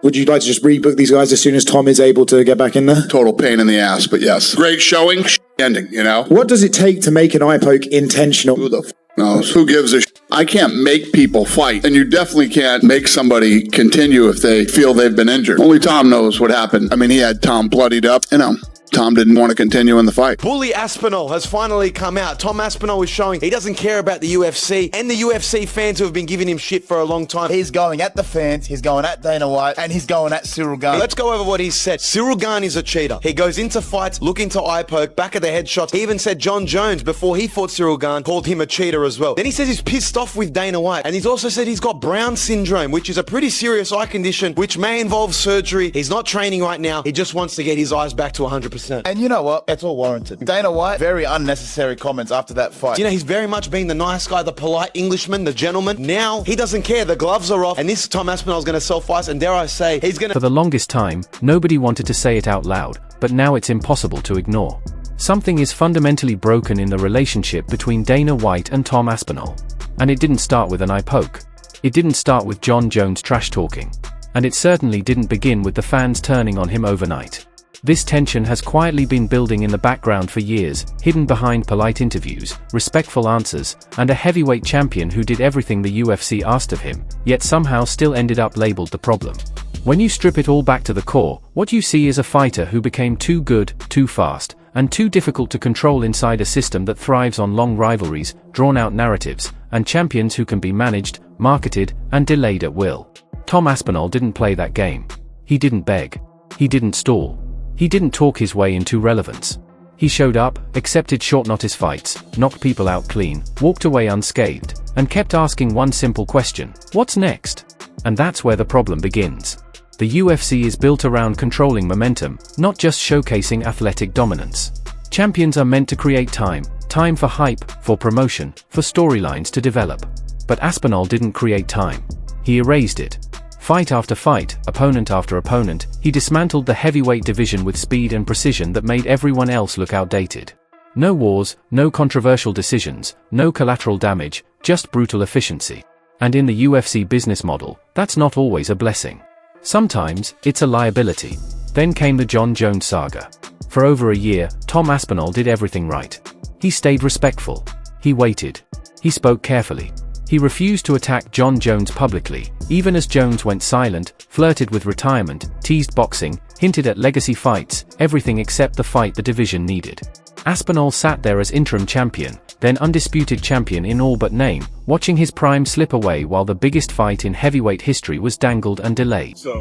Would you like to just rebook these guys as soon as Tom is able to get back in there? Total pain in the ass, but yes. Great showing, ending, you know? What does it take to make an eye poke intentional? Who the f knows? Who gives a sh? I can't make people fight, and you definitely can't make somebody continue if they feel they've been injured. Only Tom knows what happened. I mean, he had Tom bloodied up, you know. Tom didn't want to continue in the fight. Bully Aspinall has finally come out. Tom Aspinall is showing he doesn't care about the UFC and the UFC fans who have been giving him shit for a long time. He's going at the fans, he's going at Dana White, and he's going at Cyril Gane. Let's go over what he said. Cyril Gane is a cheater. He goes into fights looking to eye poke, back of the head shots. He even said John Jones, before he fought Cyril Gane, called him a cheater as well. Then he says he's pissed off with Dana White, and he's also said he's got Brown syndrome, which is a pretty serious eye condition, which may involve surgery. He's not training right now. He just wants to get his eyes back to 100%. And you know what? It's all warranted. Dana White, very unnecessary comments after that fight. You know, he's very much being the nice guy, the polite Englishman, the gentleman. Now, he doesn't care. The gloves are off, and this Tom Aspinall is going to self-ice, and dare I say, he's going to... For the longest time, nobody wanted to say it out loud, but now it's impossible to ignore. Something is fundamentally broken in the relationship between Dana White and Tom Aspinall. And it didn't start with an eye poke. It didn't start with John Jones trash-talking. And it certainly didn't begin with the fans turning on him overnight. This tension has quietly been building in the background for years, hidden behind polite interviews, respectful answers, and a heavyweight champion who did everything the UFC asked of him, yet somehow still ended up labeled the problem. When you strip it all back to the core, what you see is a fighter who became too good, too fast, and too difficult to control inside a system that thrives on long rivalries, drawn-out narratives, and champions who can be managed, marketed, and delayed at will. Tom Aspinall didn't play that game. He didn't beg. He didn't stall. He didn't talk his way into relevance. He showed up, accepted short-notice fights, knocked people out clean, walked away unscathed, and kept asking one simple question: what's next? And that's where the problem begins. The UFC is built around controlling momentum, not just showcasing athletic dominance. Champions are meant to create time for hype, for promotion, for storylines to develop. But Aspinall didn't create time. He erased it. Fight after fight, opponent after opponent, he dismantled the heavyweight division with speed and precision that made everyone else look outdated. No wars, no controversial decisions, no collateral damage, just brutal efficiency. And in the UFC business model, that's not always a blessing. Sometimes, it's a liability. Then came the John Jones saga. For over a year, Tom Aspinall did everything right. He stayed respectful. He waited. He spoke carefully. He refused to attack John Jones publicly, even as Jones went silent, flirted with retirement, teased boxing, hinted at legacy fights, everything except the fight the division needed. Aspinall sat there as interim champion, then undisputed champion in all but name, watching his prime slip away while the biggest fight in heavyweight history was dangled and delayed. So,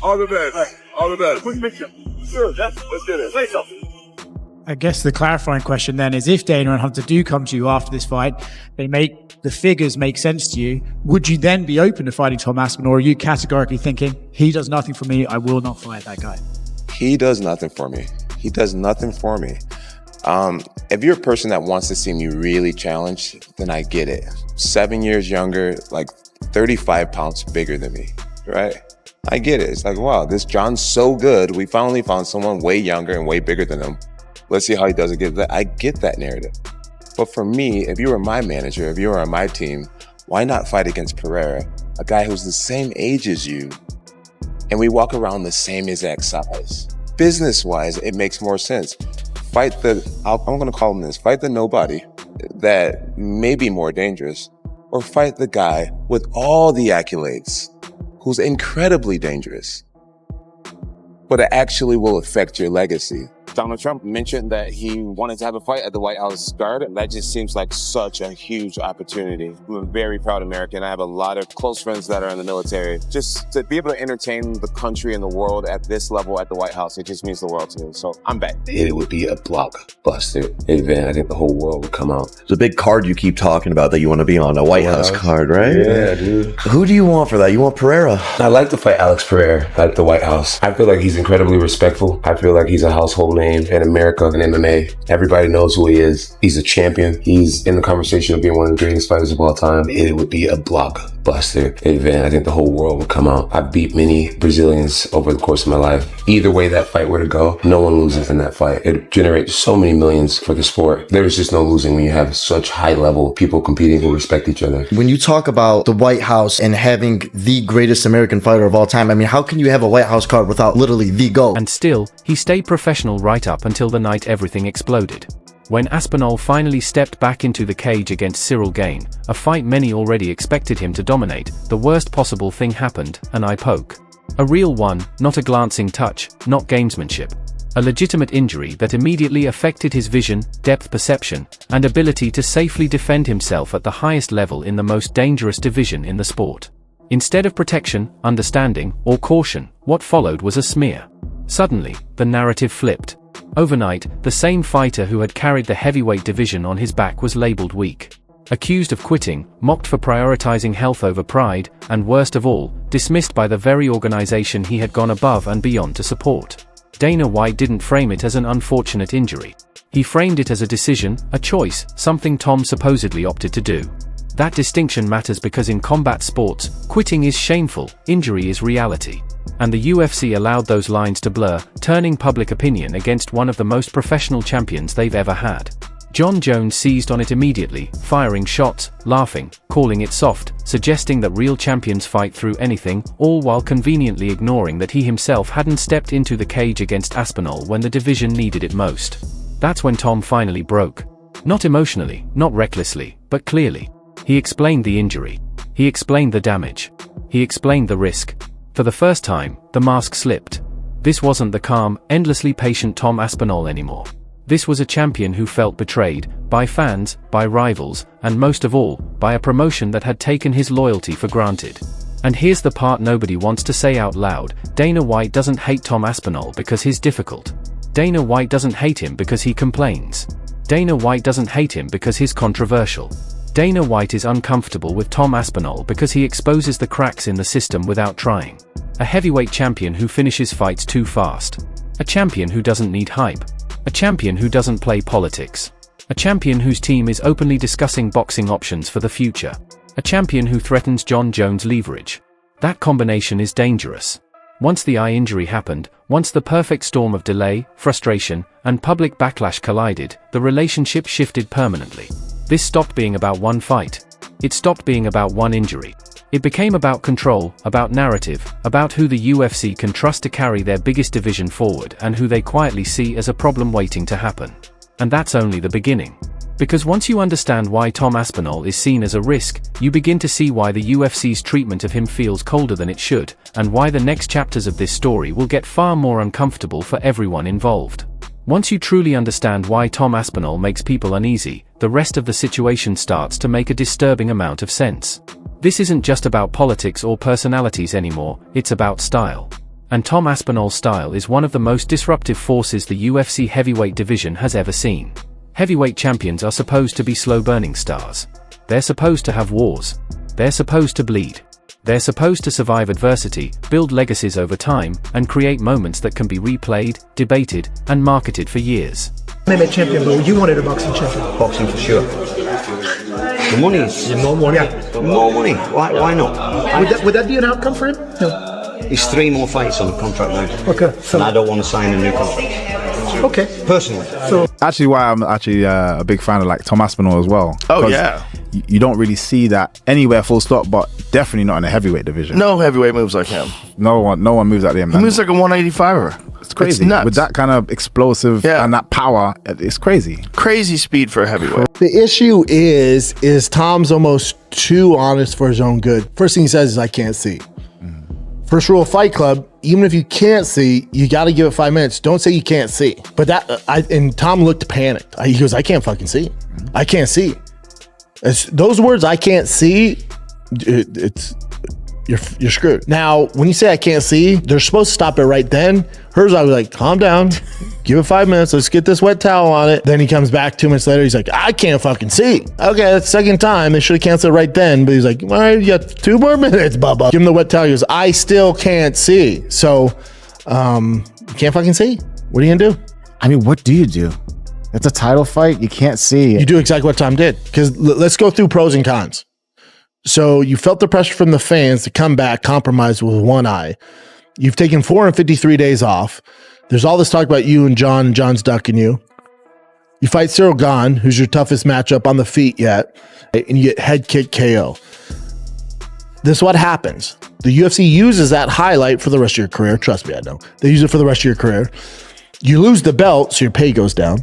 all the best. All the best. Quick mission. Sure, let's do this. Play something. I guess the clarifying question then is, if Dana and Hunter do come to you after this fight, the figures make sense to you, would you then be open to fighting Tom Aspinall, or are you categorically thinking, he does nothing for me, I will not fight that guy? He does nothing for me. He does nothing for me. If you're a person that wants to see me really challenged, then I get it. 7 years younger, like 35 pounds bigger than me, right? I get it. It's like, wow, this John's so good. We finally found someone way younger and way bigger than him. Let's see how he does it. I get that narrative. But for me, if you were my manager, if you were on my team, why not fight against Pereira, a guy who's the same age as you, and we walk around the same exact size? Business-wise, it makes more sense. Fight I'm going to call him this, fight the nobody that may be more dangerous, or fight the guy with all the accolades who's incredibly dangerous, but it actually will affect your legacy. Donald Trump mentioned that he wanted to have a fight at the White House Guard. That just seems like such a huge opportunity. I'm a very proud American. I have a lot of close friends that are in the military. Just to be able to entertain the country and the world at this level at the White House, it just means the world to me. So I'm back. It would be a blockbuster event. I think the whole world would come out. It's a big card you keep talking about that you want to be on, a White House card, right? Yeah, dude. Who do you want for that? You want Pereira? I'd like to fight Alex Pereira at the White House. I feel like he's incredibly respectful. I feel like he's a household name in America and MMA. Everybody knows who he is. He's a champion. He's in the conversation of being one of the greatest fighters of all time. It would be a blockbuster. blockbuster event. I think the whole world would come out. I beat many Brazilians over the course of my life. Either way that fight were to go, no one loses in that fight. It generates so many millions for the sport. There's just no losing when you have such high level people competing who respect each other. When you talk about the White House and having the greatest American fighter of all time, I mean, how can you have a White House card without literally the GOAT? And still, he stayed professional right up until the night everything exploded. When Aspinall finally stepped back into the cage against Cyril Gane, a fight many already expected him to dominate, the worst possible thing happened, an eye poke. A real one, not a glancing touch, not gamesmanship. A legitimate injury that immediately affected his vision, depth perception, and ability to safely defend himself at the highest level in the most dangerous division in the sport. Instead of protection, understanding, or caution, what followed was a smear. Suddenly, the narrative flipped. Overnight, the same fighter who had carried the heavyweight division on his back was labeled weak. Accused of quitting, mocked for prioritizing health over pride, and worst of all, dismissed by the very organization he had gone above and beyond to support. Dana White didn't frame it as an unfortunate injury. He framed it as a decision, a choice, something Tom supposedly opted to do. That distinction matters because in combat sports, quitting is shameful, injury is reality. And the UFC allowed those lines to blur, turning public opinion against one of the most professional champions they've ever had. Jon Jones seized on it immediately, firing shots, laughing, calling it soft, suggesting that real champions fight through anything, all while conveniently ignoring that he himself hadn't stepped into the cage against Aspinall when the division needed it most. That's when Tom finally broke. Not emotionally, not recklessly, but clearly. He explained the injury. He explained the damage. He explained the risk. For the first time, the mask slipped. This wasn't the calm, endlessly patient Tom Aspinall anymore. This was a champion who felt betrayed, by fans, by rivals, and most of all, by a promotion that had taken his loyalty for granted. And here's the part nobody wants to say out loud: Dana White doesn't hate Tom Aspinall because he's difficult. Dana White doesn't hate him because he complains. Dana White doesn't hate him because he's controversial. Dana White is uncomfortable with Tom Aspinall because he exposes the cracks in the system without trying. A heavyweight champion who finishes fights too fast. A champion who doesn't need hype. A champion who doesn't play politics. A champion whose team is openly discussing boxing options for the future. A champion who threatens Jon Jones' leverage. That combination is dangerous. Once the eye injury happened, once the perfect storm of delay, frustration, and public backlash collided, the relationship shifted permanently. This stopped being about one fight. It stopped being about one injury. It became about control, about narrative, about who the UFC can trust to carry their biggest division forward and who they quietly see as a problem waiting to happen. And that's only the beginning. Because once you understand why Tom Aspinall is seen as a risk, you begin to see why the UFC's treatment of him feels colder than it should, and why the next chapters of this story will get far more uncomfortable for everyone involved. Once you truly understand why Tom Aspinall makes people uneasy, the rest of the situation starts to make a disturbing amount of sense. This isn't just about politics or personalities anymore, it's about style. And Tom Aspinall's style is one of the most disruptive forces the UFC heavyweight division has ever seen. Heavyweight champions are supposed to be slow-burning stars. They're supposed to have wars. They're supposed to bleed. They're supposed to survive adversity, build legacies over time, and create moments that can be replayed, debated, and marketed for years. MMA champion, but you wanted a boxing champion. Boxing for sure. The money is more money. Yeah. More money. Why not? Would that be an outcome for him? No. He's 3 more fights on the contract now. Okay. So and I don't want to sign a new contract. Okay. Personally. So actually, why I'm actually a big fan of like Tom Aspinall as well. Oh yeah. You don't really see that anywhere, full stop, but definitely not in the heavyweight division. No heavyweight moves like him. No one moves like him. He moves like a 185er. It's crazy. It's nuts. With that kind of explosive and that power, it's crazy. Crazy speed for a heavyweight. The issue is Tom's almost too honest for his own good. First thing he says is, I can't see. First rule of Fight Club, even if you can't see, you got to give it 5 minutes. Don't say you can't see. But and Tom looked panicked. He goes, I can't fucking see. I can't see. Those words, I can't see, you're screwed. Now, when you say I can't see, they're supposed to stop it right then. Herzog was like, calm down, give it 5 minutes, let's get this wet towel on it. Then he comes back 2 minutes later, he's like, I can't fucking see. Okay, that's the second time. They should have canceled it right then. But he's like, all right, you got 2 more minutes, Bubba. Give him the wet towel. He goes, I still can't see. So, you can't fucking see. What are you gonna do? I mean, what do you do? It's a title fight. You can't see. You do exactly what Tom did. Because let's go through pros and cons. So you felt the pressure from the fans to come back compromised with one eye. You've taken 453 days off. There's all this talk about you and John, and John's ducking you. You fight Cyril Gahn, who's your toughest matchup on the feet yet, and you get head kick KO. This is what happens. The UFC uses that highlight for the rest of your career. Trust me, I know. They use it for the rest of your career. You lose the belt, so your pay goes down.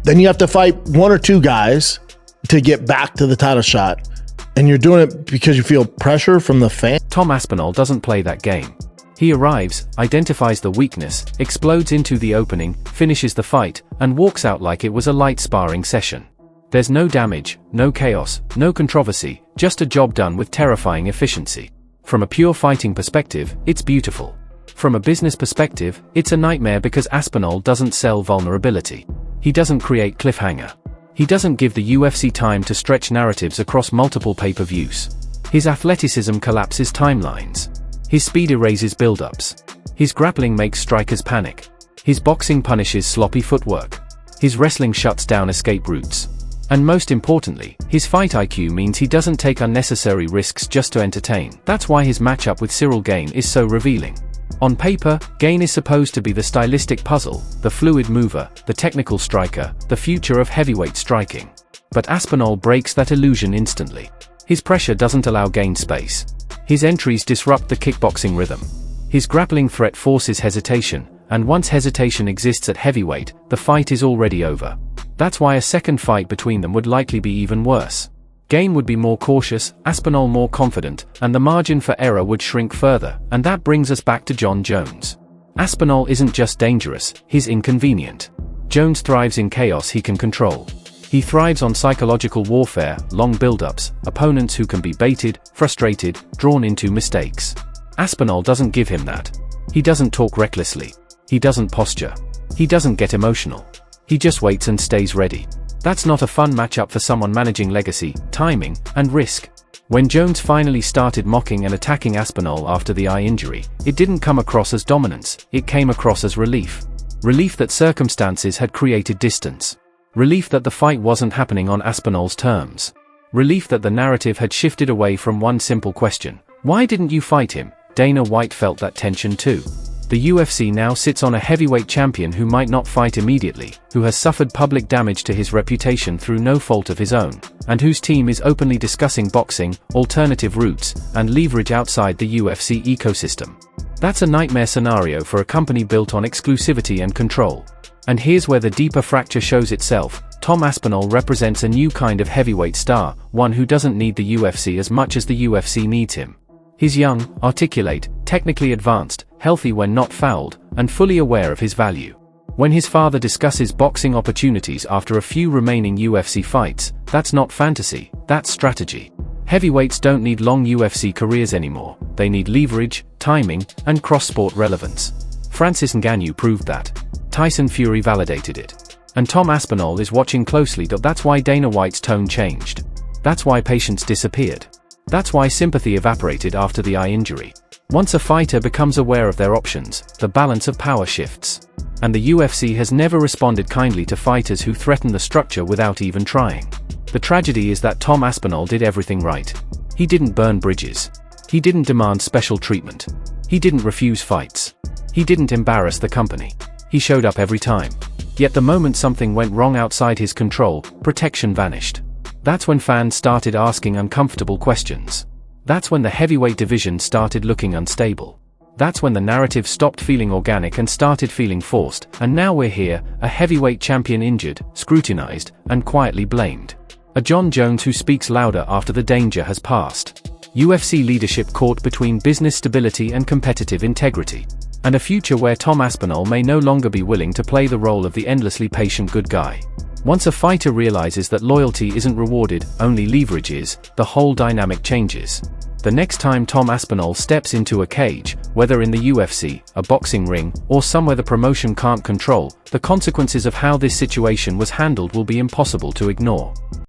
Then you have to fight one or two guys to get back to the title shot. And you're doing it because you feel pressure from the fan. Tom Aspinall doesn't play that game. He arrives, identifies the weakness, explodes into the opening, finishes the fight, and walks out like it was a light sparring session. There's no damage, no chaos, no controversy, just a job done with terrifying efficiency. From a pure fighting perspective, it's beautiful. From a business perspective, it's a nightmare because Aspinall doesn't sell vulnerability. He doesn't create cliffhanger. He doesn't give the UFC time to stretch narratives across multiple pay-per-views. His athleticism collapses timelines. His speed erases build-ups. His grappling makes strikers panic. His boxing punishes sloppy footwork. His wrestling shuts down escape routes. And most importantly, his fight IQ means he doesn't take unnecessary risks just to entertain. That's why his matchup with Cyril Gane is so revealing. On paper, Gane is supposed to be the stylistic puzzle, the fluid mover, the technical striker, the future of heavyweight striking. But Aspinall breaks that illusion instantly. His pressure doesn't allow Gane space. His entries disrupt the kickboxing rhythm. His grappling threat forces hesitation, and once hesitation exists at heavyweight, the fight is already over. That's why a second fight between them would likely be even worse. Gane would be more cautious, Aspinall more confident, and the margin for error would shrink further, and that brings us back to Jon Jones. Aspinall isn't just dangerous, he's inconvenient. Jones thrives in chaos he can control. He thrives on psychological warfare, long build-ups, opponents who can be baited, frustrated, drawn into mistakes. Aspinall doesn't give him that. He doesn't talk recklessly. He doesn't posture. He doesn't get emotional. He just waits and stays ready. That's not a fun matchup for someone managing legacy, timing, and risk. When Jones finally started mocking and attacking Aspinall after the eye injury, it didn't come across as dominance, it came across as relief. Relief that circumstances had created distance. Relief that the fight wasn't happening on Aspinall's terms. Relief that the narrative had shifted away from one simple question: why didn't you fight him? Dana White felt that tension too. The UFC now sits on a heavyweight champion who might not fight immediately, who has suffered public damage to his reputation through no fault of his own, and whose team is openly discussing boxing, alternative routes, and leverage outside the UFC ecosystem. That's a nightmare scenario for a company built on exclusivity and control. And here's where the deeper fracture shows itself. Tom Aspinall represents a new kind of heavyweight star, one who doesn't need the UFC as much as the UFC needs him. He's young, articulate, technically advanced, healthy when not fouled, and fully aware of his value. When his father discusses boxing opportunities after a few remaining UFC fights, that's not fantasy, that's strategy. Heavyweights don't need long UFC careers anymore, they need leverage, timing, and cross-sport relevance. Francis Ngannou proved that. Tyson Fury validated it. And Tom Aspinall is watching closely. That's why Dana White's tone changed. That's why patience disappeared. That's why sympathy evaporated after the eye injury. Once a fighter becomes aware of their options, the balance of power shifts. And the UFC has never responded kindly to fighters who threaten the structure without even trying. The tragedy is that Tom Aspinall did everything right. He didn't burn bridges. He didn't demand special treatment. He didn't refuse fights. He didn't embarrass the company. He showed up every time. Yet the moment something went wrong outside his control, protection vanished. That's when fans started asking uncomfortable questions. That's when the heavyweight division started looking unstable. That's when the narrative stopped feeling organic and started feeling forced, and now we're here, a heavyweight champion injured, scrutinized, and quietly blamed. A Jon Jones who speaks louder after the danger has passed. UFC leadership caught between business stability and competitive integrity. And a future where Tom Aspinall may no longer be willing to play the role of the endlessly patient good guy. Once a fighter realizes that loyalty isn't rewarded, only leverage is, the whole dynamic changes. The next time Tom Aspinall steps into a cage, whether in the UFC, a boxing ring, or somewhere the promotion can't control, the consequences of how this situation was handled will be impossible to ignore.